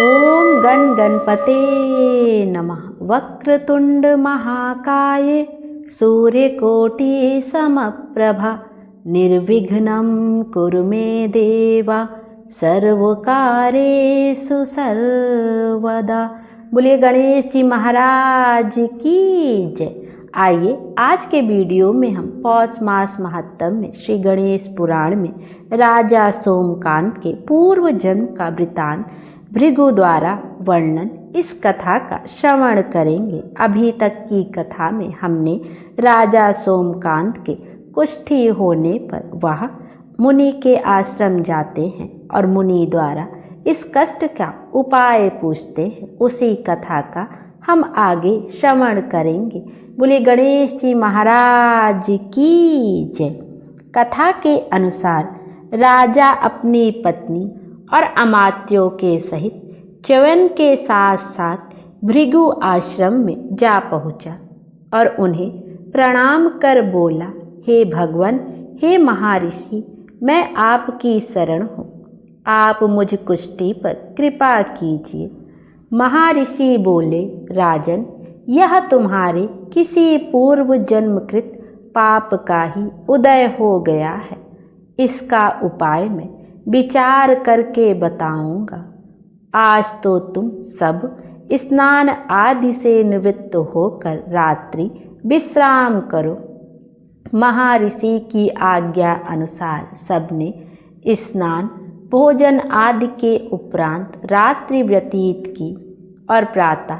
ओम गण गणपते नमः। वक्रतुंड महाकाय सूर्यकोटि समप्रभा निर्विघ्नं कुरु मे देवा सर्वकार्येषु सर्वदा। बोलिए गणेश जी महाराज की जय। आइए आज के वीडियो में हम पौष मास महात्म्य में श्री गणेश पुराण में राजा सोमकांत के पूर्व जन्म का वृतांत भृगु द्वारा वर्णन इस कथा का श्रवण करेंगे। अभी तक की कथा में हमने राजा सोमकांत के कुष्ठी होने पर वह मुनि के आश्रम जाते हैं और मुनि द्वारा इस कष्ट का उपाय पूछते हैं। उसी कथा का हम आगे श्रवण करेंगे। बोले गणेश जी महाराज की जय। कथा के अनुसार राजा अपनी पत्नी और अमात्यों के सहित च्यवन के साथ साथ भृगु आश्रम में जा पहुँचा और उन्हें प्रणाम कर बोला, हे भगवान, हे महर्षि, मैं आपकी शरण हूँ, आप मुझ कुष्ठी पर कृपा कीजिए। महर्षि बोले, राजन, यह तुम्हारे किसी पूर्व जन्मकृत पाप का ही उदय हो गया है। इसका उपाय मैं विचार करके बताऊंगा। आज तो तुम सब स्नान आदि से निवृत्त होकर रात्रि विश्राम करो। महर्षि की आज्ञा अनुसार सबने स्नान भोजन आदि के उपरांत रात्रि व्यतीत की और प्रातः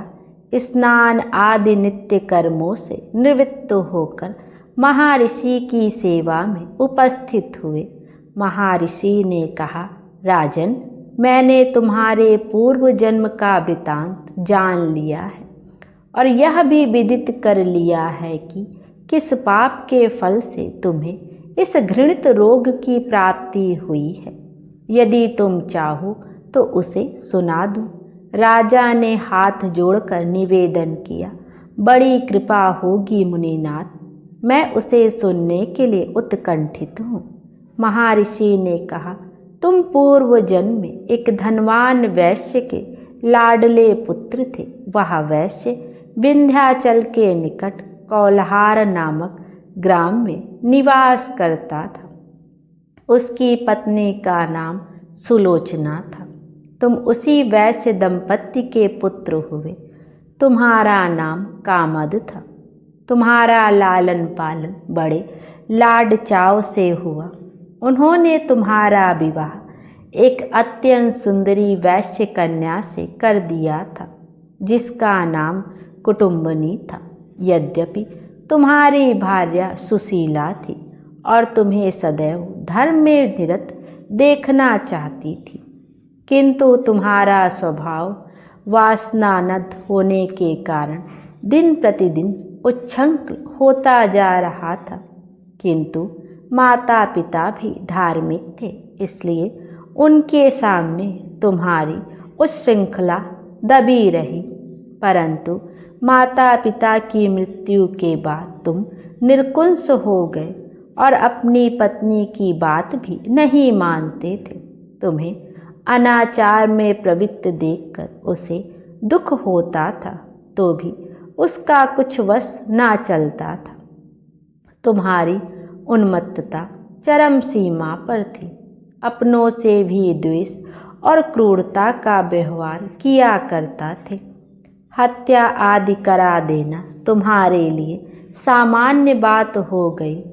स्नान आदि नित्य कर्मों से निवृत्त होकर महर्षि की सेवा में उपस्थित हुए। महर्षि ने कहा, राजन, मैंने तुम्हारे पूर्व जन्म का वृतांत जान लिया है और यह भी विदित कर लिया है कि किस पाप के फल से तुम्हें इस घृणित रोग की प्राप्ति हुई है। यदि तुम चाहो तो उसे सुना दूं। राजा ने हाथ जोड़कर निवेदन किया, बड़ी कृपा होगी मुनिनाथ, मैं उसे सुनने के लिए उत्कंठित हूँ। महर्षि ने कहा, तुम पूर्व जन्म में एक धनवान वैश्य के लाडले पुत्र थे। वह वैश्य विंध्याचल के निकट कौलहार नामक ग्राम में निवास करता था। उसकी पत्नी का नाम सुलोचना था। तुम उसी वैश्य दंपत्ति के पुत्र हुए। तुम्हारा नाम कामद था। तुम्हारा लालन पालन बड़े लाड चाव से हुआ। उन्होंने तुम्हारा विवाह एक अत्यंत सुंदरी वैश्य कन्या से कर दिया था, जिसका नाम कुटुंबनी था। यद्यपि तुम्हारी भार्या सुशीला थी और तुम्हें सदैव धर्म में निरत देखना चाहती थी, किंतु तुम्हारा स्वभाव वासनानद होने के कारण दिन प्रतिदिन उच्छृंखल होता जा रहा था। किंतु माता पिता भी धार्मिक थे, इसलिए उनके सामने तुम्हारी उच्छृंखला दबी रही। परंतु माता पिता की मृत्यु के बाद तुम निरकुंस हो गए और अपनी पत्नी की बात भी नहीं मानते थे। तुम्हें अनाचार में प्रवृत्त देखकर उसे दुख होता था, तो भी उसका कुछ वश ना चलता था। तुम्हारी उन्मत्तता चरम सीमा पर थी। अपनों से भी द्वेष और क्रूरता का व्यवहार किया करता थे। हत्या आदि करा देना तुम्हारे लिए सामान्य बात हो गई।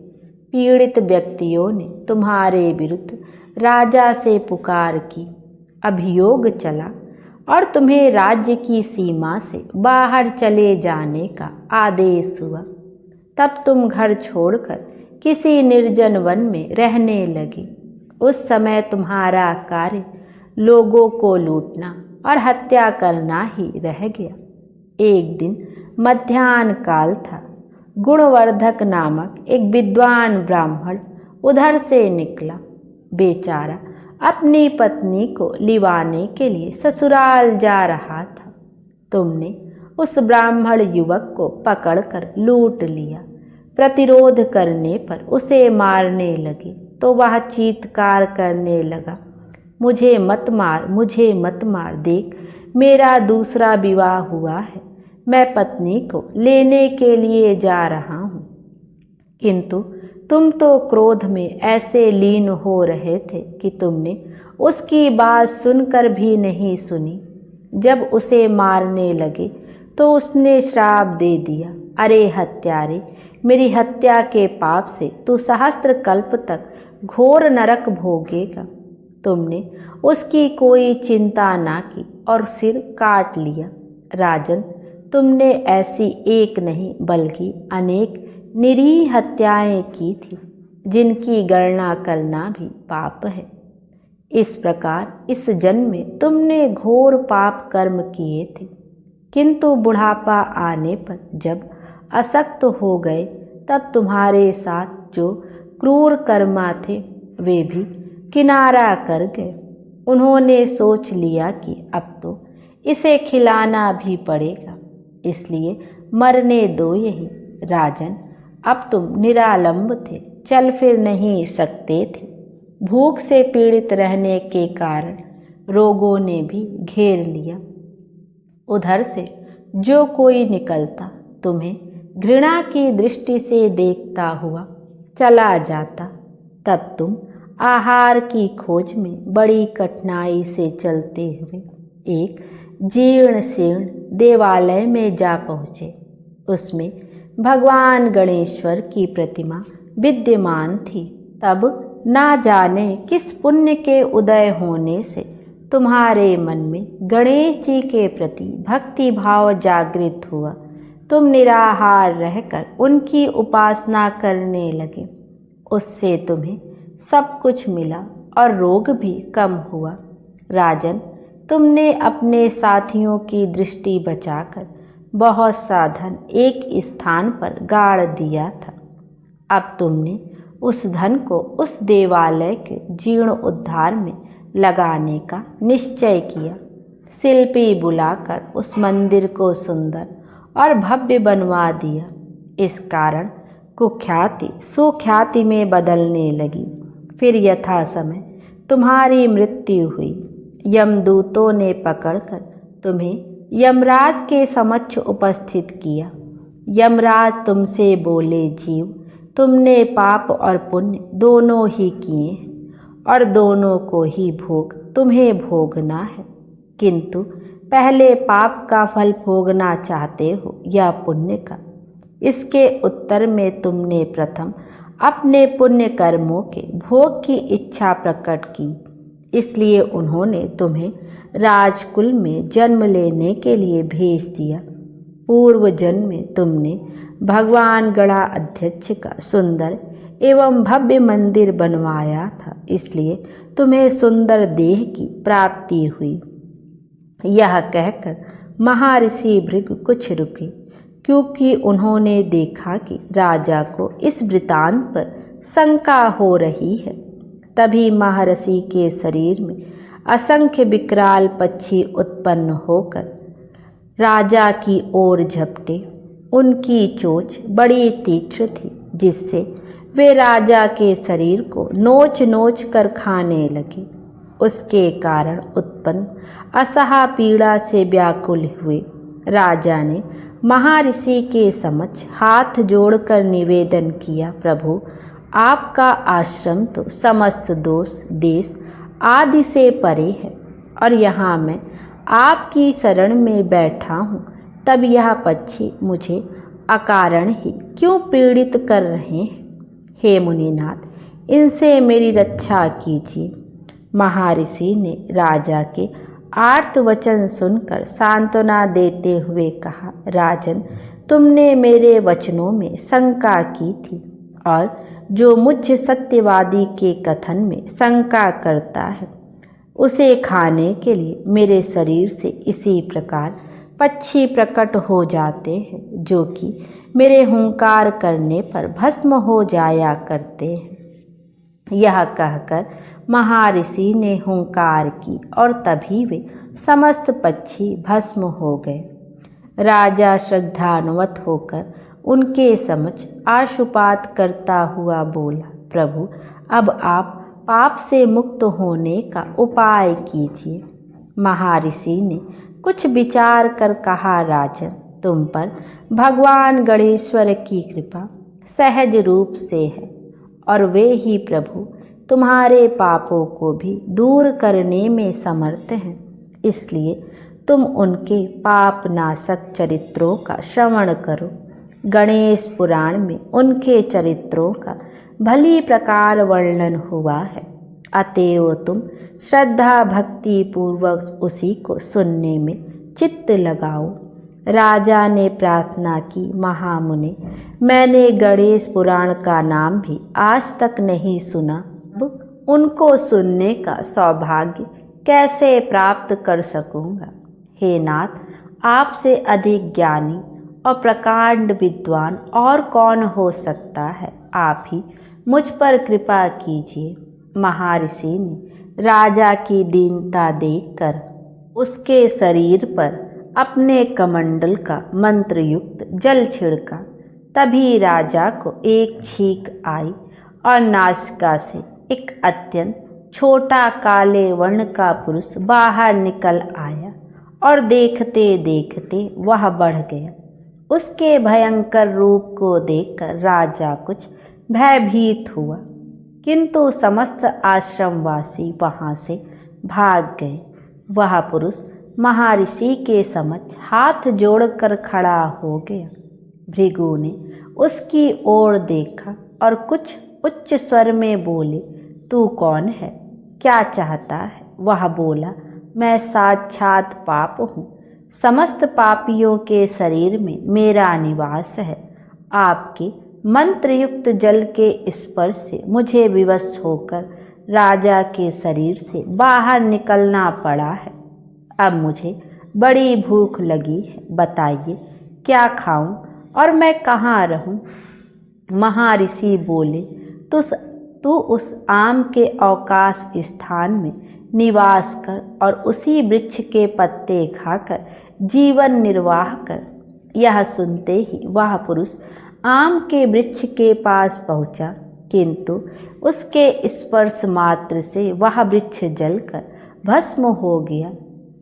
पीड़ित व्यक्तियों ने तुम्हारे विरुद्ध राजा से पुकार की। अभियोग चला और तुम्हें राज्य की सीमा से बाहर चले जाने का आदेश हुआ। तब तुम घर छोड़कर किसी निर्जन वन में रहने लगी। उस समय तुम्हारा कार्य लोगों को लूटना और हत्या करना ही रह गया। एक दिन मध्याह्न काल था। गुणवर्धक नामक एक विद्वान ब्राह्मण उधर से निकला। बेचारा अपनी पत्नी को लिवाने के लिए ससुराल जा रहा था। तुमने उस ब्राह्मण युवक को पकड़कर लूट लिया। प्रतिरोध करने पर उसे मारने लगे तो वह चीत्कार करने लगा, मुझे मत मार, मुझे मत मार, देख मेरा दूसरा विवाह हुआ है, मैं पत्नी को लेने के लिए जा रहा हूँ। किंतु तुम तो क्रोध में ऐसे लीन हो रहे थे कि तुमने उसकी बात सुनकर भी नहीं सुनी। जब उसे मारने लगे तो उसने श्राप दे दिया, अरे हत्यारे, मेरी हत्या के पाप से तू सहस्त्र कल्प तक घोर नरक भोगेगा। तुमने उसकी कोई चिंता ना की और सिर काट लिया। राजन, तुमने ऐसी एक नहीं बल्कि अनेक निरीह हत्याएं की थी, जिनकी गणना करना भी पाप है। इस प्रकार इस जन्म में तुमने घोर पाप कर्म किए थे, किंतु बुढ़ापा आने पर जब अशक्त हो गए तब तुम्हारे साथ जो क्रूर कर्मा थे वे भी किनारा कर गए। उन्होंने सोच लिया कि अब तो इसे खिलाना भी पड़ेगा, इसलिए मरने दो यही। राजन, अब तुम निरालंब थे, चल फिर नहीं सकते थे। भूख से पीड़ित रहने के कारण रोगों ने भी घेर लिया। उधर से जो कोई निकलता तुम्हें घृणा की दृष्टि से देखता हुआ चला जाता, तब तुम आहार की खोज में बड़ी कठिनाई से चलते हुए एक जीर्ण शीर्ण देवालय में जा पहुँचे। उसमें भगवान गणेश्वर की प्रतिमा विद्यमान थी। तब ना जाने किस पुण्य के उदय होने से तुम्हारे मन में गणेश जी के प्रति भक्ति भाव जागृत हुआ। तुम निराहार रहकर उनकी उपासना करने लगे। उससे तुम्हें सब कुछ मिला और रोग भी कम हुआ। राजन, तुमने अपने साथियों की दृष्टि बचाकर बहुत सा धन एक स्थान पर गाड़ दिया था। अब तुमने उस धन को उस देवालय के जीर्ण उद्धार में लगाने का निश्चय किया। शिल्पी बुलाकर उस मंदिर को सुंदर और भव्य बनवा दिया। इस कारण कुख्याति सुख्याति में बदलने लगी। फिर यथा समय तुम्हारी मृत्यु हुई। यमदूतों ने पकड़कर तुम्हें यमराज के समक्ष उपस्थित किया। यमराज तुमसे बोले, जीव, तुमने पाप और पुण्य दोनों ही किए हैं और दोनों को ही भोग तुम्हें भोगना है, किंतु पहले पाप का फल भोगना चाहते हो या पुण्य का? इसके उत्तर में तुमने प्रथम अपने पुण्य कर्मों के भोग की इच्छा प्रकट की, इसलिए उन्होंने तुम्हें राजकुल में जन्म लेने के लिए भेज दिया। पूर्व जन्म में तुमने भगवान गणाध्यक्ष का सुंदर एवं भव्य मंदिर बनवाया था, इसलिए तुम्हें सुंदर देह की प्राप्ति हुई। यह कहकर महर्षि भृगु कुछ रुके, क्योंकि उन्होंने देखा कि राजा को इस वृतांत पर शंका हो रही है। तभी महर्षि के शरीर में असंख्य विकराल पक्षी उत्पन्न होकर राजा की ओर झपटे। उनकी चोंच बड़ी तीक्ष्ण थी, जिससे वे राजा के शरीर को नोच नोच कर खाने लगे। उसके कारण उत्पन्न असहा पीड़ा से व्याकुल हुए राजा ने महर्षि के समक्ष हाथ जोड़कर निवेदन किया, प्रभु, आपका आश्रम तो समस्त दोष देश आदि से परे है और यहाँ मैं आपकी शरण में बैठा हूँ, तब यह पक्षी मुझे अकारण ही क्यों पीड़ित कर रहे हैं? हे मुनिनाथ, इनसे मेरी रक्षा कीजिए। महर्षि ने राजा के आर्त वचन सुनकर सांत्वना देते हुए कहा, राजन, तुमने मेरे वचनों में शंका की थी और जो मुझ सत्यवादी के कथन में शंका करता है उसे खाने के लिए मेरे शरीर से इसी प्रकार पक्षी प्रकट हो जाते हैं, जो कि मेरे हुंकार करने पर भस्म हो जाया करते हैं। यह कहकर महर्षि ने हुंकार की और तभी वे समस्त पक्षी भस्म हो गए। राजा श्रद्धान्वित होकर उनके समक्ष आशुपात करता हुआ बोला, प्रभु, अब आप पाप से मुक्त होने का उपाय कीजिए। महर्षि ने कुछ विचार कर कहा, राजन, तुम पर भगवान गणेश्वर की कृपा सहज रूप से है और वे ही प्रभु तुम्हारे पापों को भी दूर करने में समर्थ हैं। इसलिए तुम उनके पापनाशक चरित्रों का श्रवण करो। गणेश पुराण में उनके चरित्रों का भली प्रकार वर्णन हुआ है, अतएव तुम श्रद्धा भक्ति पूर्वक उसी को सुनने में चित्त लगाओ। राजा ने प्रार्थना की, महामुनि, मैंने गणेश पुराण का नाम भी आज तक नहीं सुना, अब उनको सुनने का सौभाग्य कैसे प्राप्त कर सकूंगा। हे नाथ, आपसे अधिक ज्ञानी और प्रकांड विद्वान और कौन हो सकता है, आप ही मुझ पर कृपा कीजिए। महर्षि ने राजा की दीनता देखकर उसके शरीर पर अपने कमंडल का मंत्रयुक्त जल छिड़का। तभी राजा को एक छींक आई और नासिका से एक अत्यंत छोटा काले वर्ण का पुरुष बाहर निकल आया और देखते देखते वह बढ़ गया। उसके भयंकर रूप को देखकर राजा कुछ भयभीत हुआ, किंतु समस्त आश्रमवासी वहां से भाग गए। वह पुरुष महर्षि के समक्ष हाथ जोड़कर खड़ा हो गया। भृगु ने उसकी ओर देखा और कुछ उच्च स्वर में बोले, तू कौन है, क्या चाहता है? वह बोला, मैं साक्षात पाप हूँ, समस्त पापियों के शरीर में मेरा निवास है। आपके मंत्रयुक्त जल के स्पर्श से मुझे विवश होकर राजा के शरीर से बाहर निकलना पड़ा है। अब मुझे बड़ी भूख लगी है, बताइए क्या खाऊं और मैं कहाँ रहूं? महर्षि बोले, तू उस आम के अवकाश स्थान में निवास कर और उसी वृक्ष के पत्ते खाकर जीवन निर्वाह कर। यह सुनते ही वह पुरुष आम के वृक्ष के पास पहुंचा, किंतु उसके स्पर्श मात्र से वह वृक्ष जलकर भस्म हो गया।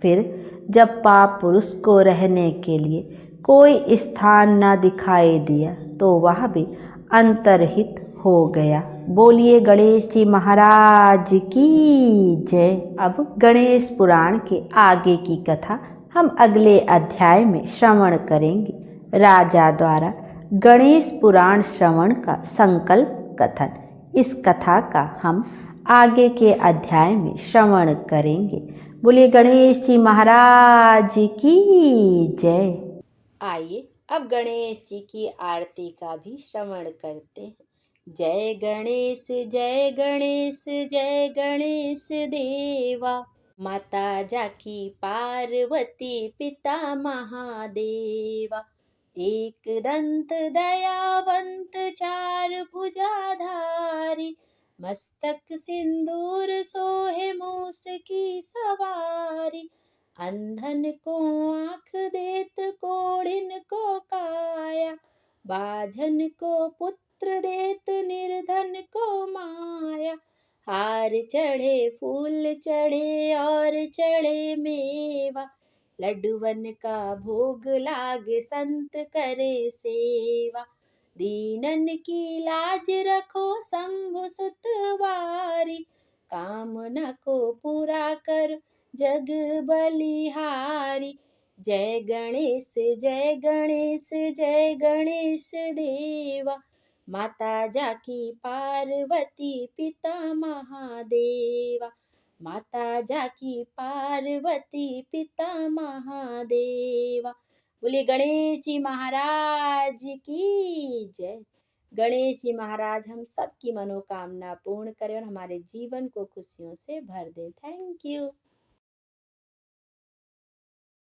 फिर जब पाप पुरुष को रहने के लिए कोई स्थान न दिखाई दिया तो वह भी अंतर्हित हो गया। बोलिए गणेश जी महाराज की जय। अब गणेश पुराण के आगे की कथा हम अगले अध्याय में श्रवण करेंगे। राजा द्वारा गणेश पुराण श्रवण का संकल्प कथन, इस कथा का हम आगे के अध्याय में श्रवण करेंगे। बोलिए गणेश जी महाराज की जय। आइए अब गणेश जी की आरती का भी श्रवण करते हैं। जय गणेश जय गणेश जय गणेश देवा, माता जाकी पार्वती पिता महादेवा, एक दंत दयावंत चार भुजाधारी, मस्तक सिंदूर सोहे मूस की सवारी, अंधन को आँख देत कोढ़िन को काया, बाझन को पुत्र देत निर्धन को माया, हार चढ़े फूल चढ़े और चढ़े मेवा, लड्डूवन का भोग लागे संत करे सेवा, दीनन की लाज रखो शंभु सुतवारी, कामना को पूरा कर जग बलिहारी, जय गणेश जय गणेश जय गणेश देवा, माता जाकी पार्वती पिता महादेवा, माता जाकी पार्वती पिता महादेवा। बोलिए गणेश जी महाराज की जय। गणेश जी महाराज हम सबकी मनोकामना पूर्ण करें और हमारे जीवन को खुशियों से भर दें। Thank you.